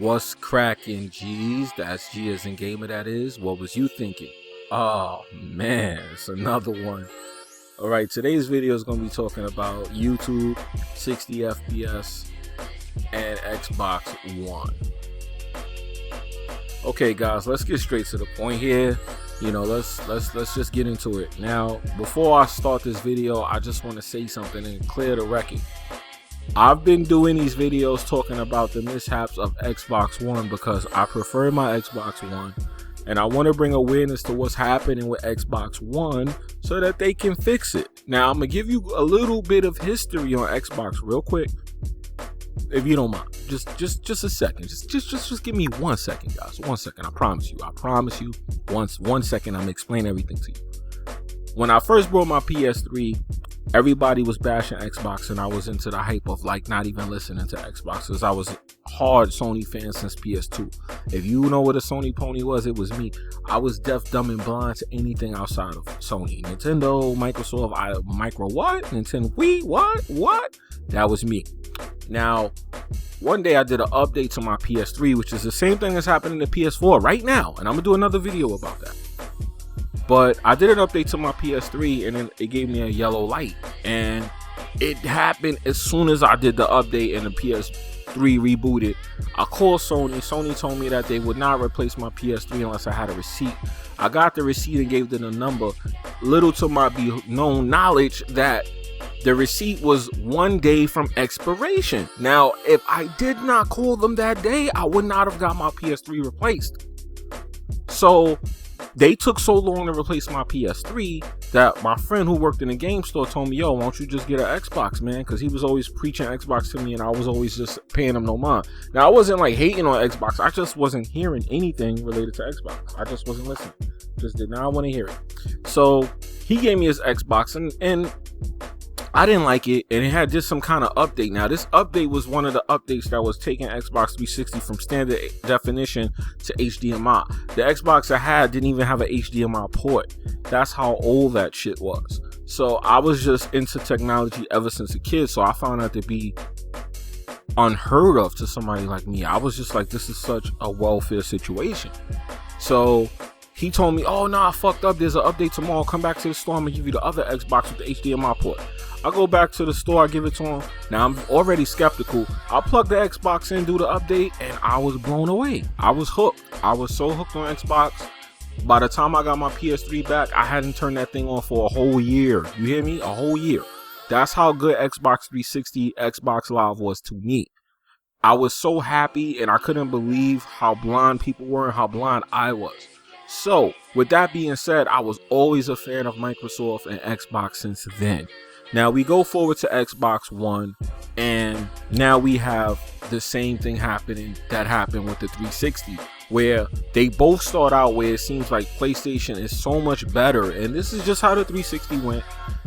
What's cracking, G's? That's G as in gamer, that is. What was you thinking? Oh man, it's another one. Alright, today's video is going to be talking about YouTube, 60 FPS, and Xbox One. Okay guys, let's get straight to the point here. You know, let's just get into it. Now, before I start this video, I just want to say something and clear the record. I've been doing these videos talking about the mishaps of Xbox One because I prefer my Xbox One, and I want to bring awareness to what's happening with Xbox One so that they can fix it. Now, I'm gonna give you a little bit of history on Xbox real quick, if you don't mind. Just a second. Just give me 1 second, guys. 1 second. I promise you. One second. I'm explaining everything to you. When I first brought my PS3, everybody was bashing Xbox, and I was into the hype of like not even listening to Xbox because I was a hard Sony fan since PS2. If you know what a Sony pony was, it was me. I was deaf, dumb, and blind to anything outside of Sony. Nintendo, Microsoft, Nintendo Wii, what? That was me. Now, one day I did an update to my PS3, which is the same thing that's happening to PS4 right now, and I'm gonna do another video about that. But I did an update to my PS3 and then it gave me a yellow light, and it happened as soon as I did the update and the PS3 rebooted. I called Sony. Sony told me that they would not replace my PS3 unless I had a receipt. I got the receipt and gave them the number. Little to my known knowledge that the receipt was 1 day from expiration. Now, if I did not call them that day, I would not have got my PS3 replaced. So they took so long to replace my PS3 that my friend who worked in the game store told me, yo, why don't you just get an Xbox, man? Because he was always preaching Xbox to me and I was always just paying him no mind. Now, I wasn't like hating on Xbox. I just wasn't hearing anything related to Xbox. I just wasn't listening. Just did not want to hear it. So he gave me his Xbox and I didn't like it, and it had just some kind of update. Now, this update was one of the updates that was taking Xbox 360 from standard definition to HDMI. The Xbox I had didn't even have an HDMI port. That's how old that shit was. So I was just into technology ever since a kid, so I found that to be unheard of to somebody like me. I was just like, this is such a welfare situation. So he told me, oh, no, I fucked up. There's an update tomorrow. Come back to the store. I'm going to give you the other Xbox with the HDMI port. I go back to the store. I give it to him. Now, I'm already skeptical. I plug the Xbox in, do the update, and I was blown away. I was hooked. I was so hooked on Xbox. By the time I got my PS3 back, I hadn't turned that thing on for a whole year. You hear me? A whole year. That's how good Xbox 360, Xbox Live was to me. I was so happy, and I couldn't believe how blind people were and how blind I was. So, with that being said, I was always a fan of Microsoft and Xbox since then. Now, we go forward to Xbox One, and now we have the same thing happening that happened with the 360, where they both start out where it seems like PlayStation is so much better, and this is just how the 360 went,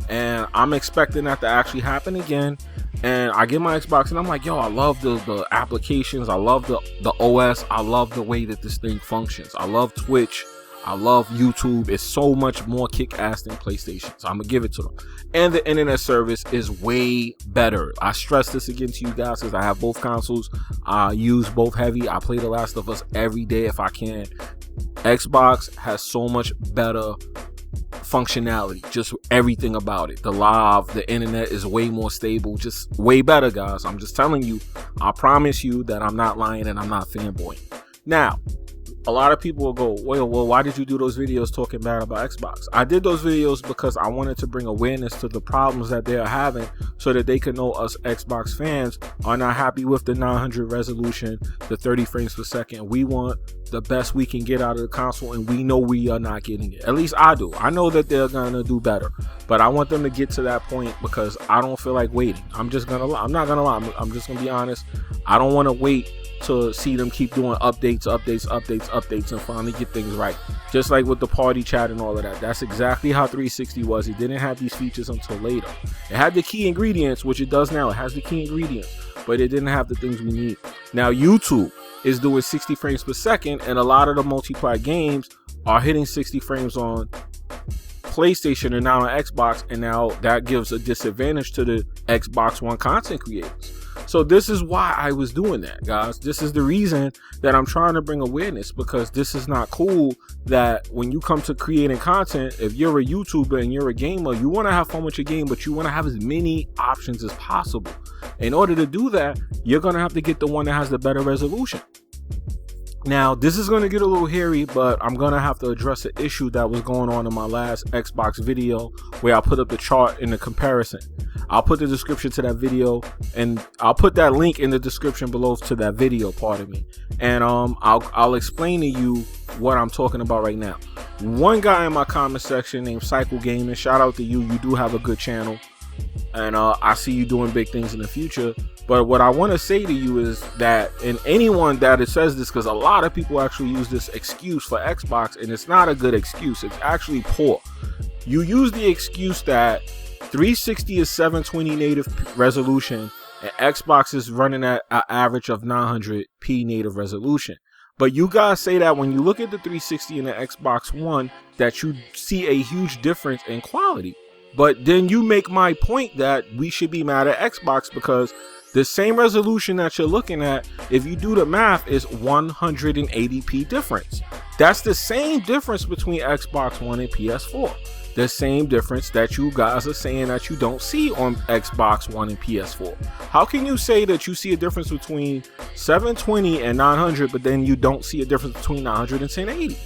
and I'm expecting that to actually happen again. And I get my Xbox and I'm like, yo, I love the applications, I love the OS, I love the way that this thing functions, I love Twitch, I love YouTube. It's so much more kick-ass than PlayStation, so I'm gonna give it to them. And the internet service is way better. I stress this again to you guys because I have both consoles. I use both heavy. I play The Last of Us every day if I can. Xbox has so much better functionality, just everything about it. The live, the internet is way more stable, just way better, guys. I'm just telling you. I promise you that I'm not lying and I'm not fanboying. Now, a lot of people will go, well, why did you do those videos talking bad about Xbox? I did those videos because I wanted to bring awareness to the problems that they are having so that they can know us Xbox fans are not happy with the 900 resolution, the 30 frames per second. We want the best we can get out of the console, and we know we are not getting it. At least I do. I know that they're going to do better, but I want them to get to that point because I don't feel like waiting. I'm just going to lie. I'm not going to lie. I'm just going to be honest. I don't want to wait to see them keep doing updates and finally get things right. Just like with the party chat and all of that. That's exactly how 360 was. It didn't have these features until later. It had the key ingredients, which it does now. It has the key ingredients, but it didn't have the things we need. Now, YouTube is doing 60 frames per second, and a lot of the multiplayer games are hitting 60 frames on PlayStation and now on Xbox, and now that gives a disadvantage to the Xbox One content creators. So this is why I was doing that, guys. This is the reason that I'm trying to bring awareness, because this is not cool that when you come to creating content, if you're a YouTuber and you're a gamer, you want to have fun with your game, but you want to have as many options as possible. In order to do that, you're going to have to get the one that has the better resolution. Now, this is going to get a little hairy, but I'm going to have to address the issue that was going on in my last Xbox video where I put up the chart in the comparison. I'll put the description to that video, and I'll put that link in the description below to that video, pardon me. And I'll explain to you what I'm talking about right now. One guy in my comment section named Cycle Gaming, shout out to you. You do have a good channel, and I see you doing big things in the future. But what I want to say to you is that, and anyone that it says this, because a lot of people actually use this excuse for Xbox, and it's not a good excuse. It's actually poor. You use the excuse that 360 is 720 native resolution and Xbox is running at an average of 900p native resolution. But you guys say that when you look at the 360 and the Xbox One, that you see a huge difference in quality. But then you make my point that we should be mad at Xbox, because the same resolution that you're looking at, if you do the math, is 180p difference. That's the same difference between Xbox One and PS4. The same difference that you guys are saying that you don't see on Xbox One and PS4. How can you say that you see a difference between 720 and 900, but then you don't see a difference between 900 and 1080?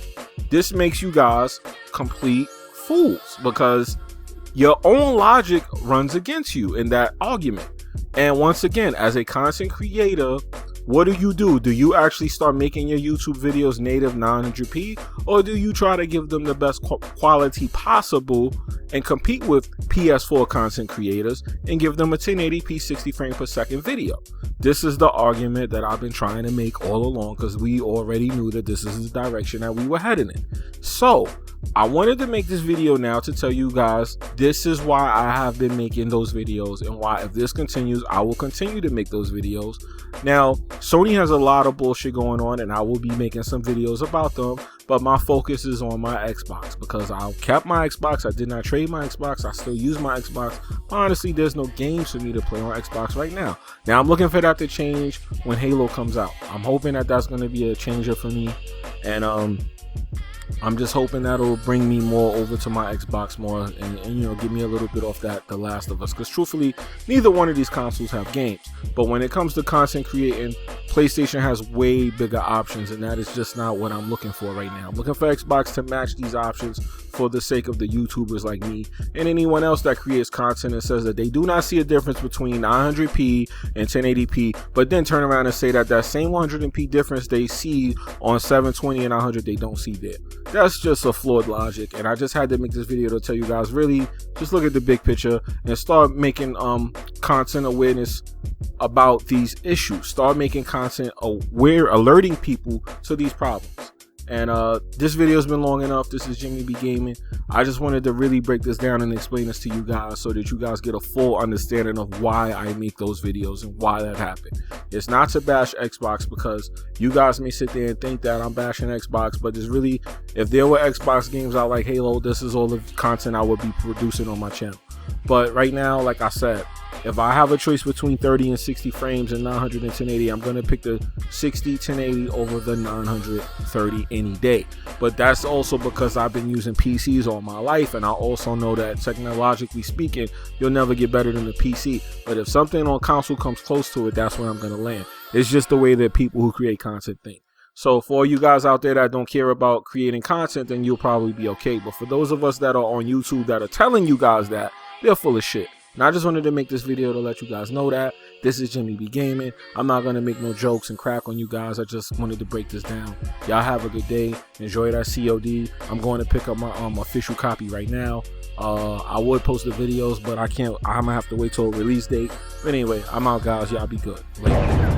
This makes you guys complete fools, because your own logic runs against you in that argument. And once again, as a content creator, what do? Do you actually start making your YouTube videos native 900p, or do you try to give them the best quality possible and compete with PS4 content creators and give them a 1080p 60 frames per second video? This is the argument that I've been trying to make all along, because we already knew that this is the direction that we were heading in. So I wanted to make this video now to tell you guys this is why I have been making those videos, and why, if this continues, I will continue to make those videos. Now, Sony has a lot of bullshit going on, and I will be making some videos about them, but my focus is on my Xbox, because I kept my Xbox. I did not trade my Xbox. I still use my Xbox. Honestly, there's no games for me to play on Xbox right now. Now, I'm looking for that to change when Halo comes out. I'm hoping that that's going to be a changer for me, and I'm just hoping that'll bring me more over to my Xbox more, and you know, give me a little bit off that The Last of Us, because truthfully, neither one of these consoles have games. But when it comes to content creating, PlayStation has way bigger options, and that is just not what I'm looking for right now. I'm looking for Xbox to match these options for the sake of the YouTubers like me and anyone else that creates content and says that they do not see a difference between 900p and 1080p, but then turn around and say that that same 100p difference they see on 720 and 900 they don't see there. That's just a flawed logic, and I just had to make this video to tell you guys, really just look at the big picture and start making content awareness about these issues. Start making content aware, alerting people to these problems. And this video has been long enough. This is Jimmy B Gaming. I just wanted to really break this down and explain this to you guys, so that you guys get a full understanding of why I make those videos and why that happened. It's not to bash Xbox, because you guys may sit there and think that I'm bashing Xbox, but it's really, if there were Xbox games out like Halo, this is all the content I would be producing on my channel. But right now, like I said, if I have a choice between 30 and 60 frames and 900 and 1080, I'm going to pick the 60 1080 over the 930 any day. But that's also because I've been using PCs all my life, and I also know that technologically speaking, you'll never get better than the PC. But if something on console comes close to it, that's where I'm going to land. It's just the way that people who create content think. So for you guys out there that don't care about creating content, then you'll probably be okay. But for those of us that are on YouTube that are telling you guys that, they're full of shit. And I just wanted to make this video to let you guys know that this is Jimmy B Gaming. I'm not going to make no jokes and crack on you guys. I just wanted to break this down. Y'all have a good day. Enjoy that COD. I'm going to pick up my official copy right now. I would post the videos, but I can't. I'm going to have to wait till release date. But anyway, I'm out, guys. Y'all be good. Later.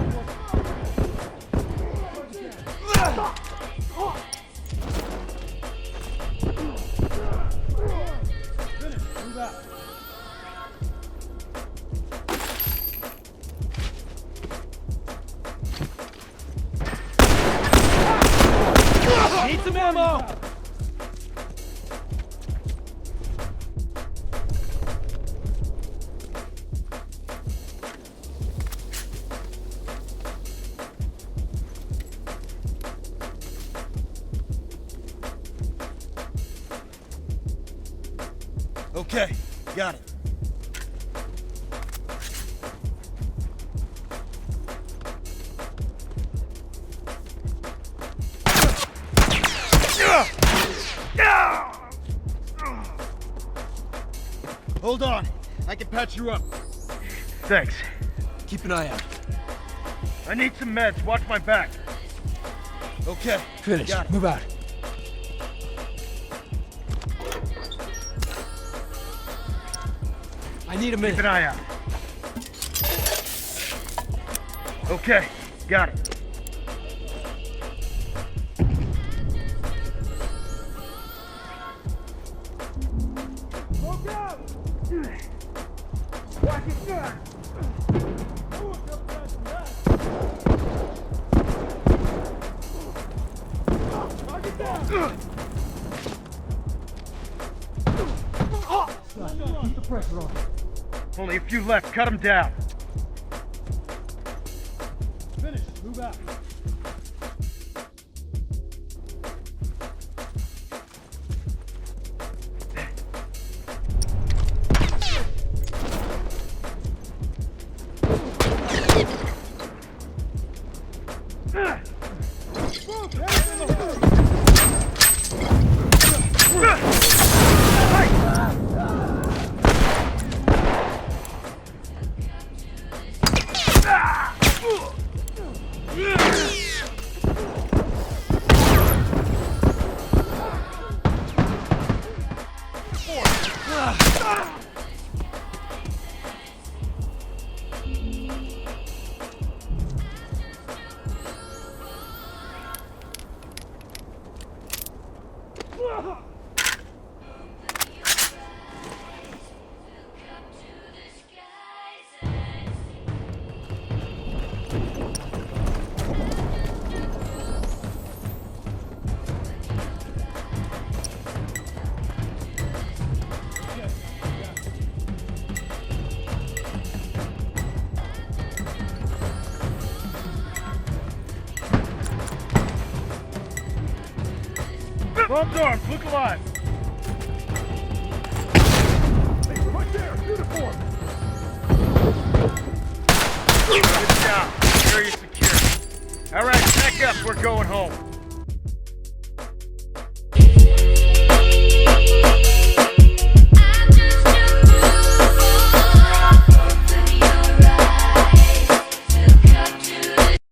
Need some ammo! Okay, got it. Hold on, I can patch you up. Thanks. Keep an eye out. I need some meds, watch my back. Okay, Finish. got it. Move out. I need a Keep minute. an eye out. Okay, got it. Look out! Watch it gun! Target down! Keep the pressure on. Only a few left, cut them down. Finish. Move out. Bombs armed, look alive. Right there. Uniform. Good job. Area secure. All right, back up. We're going home.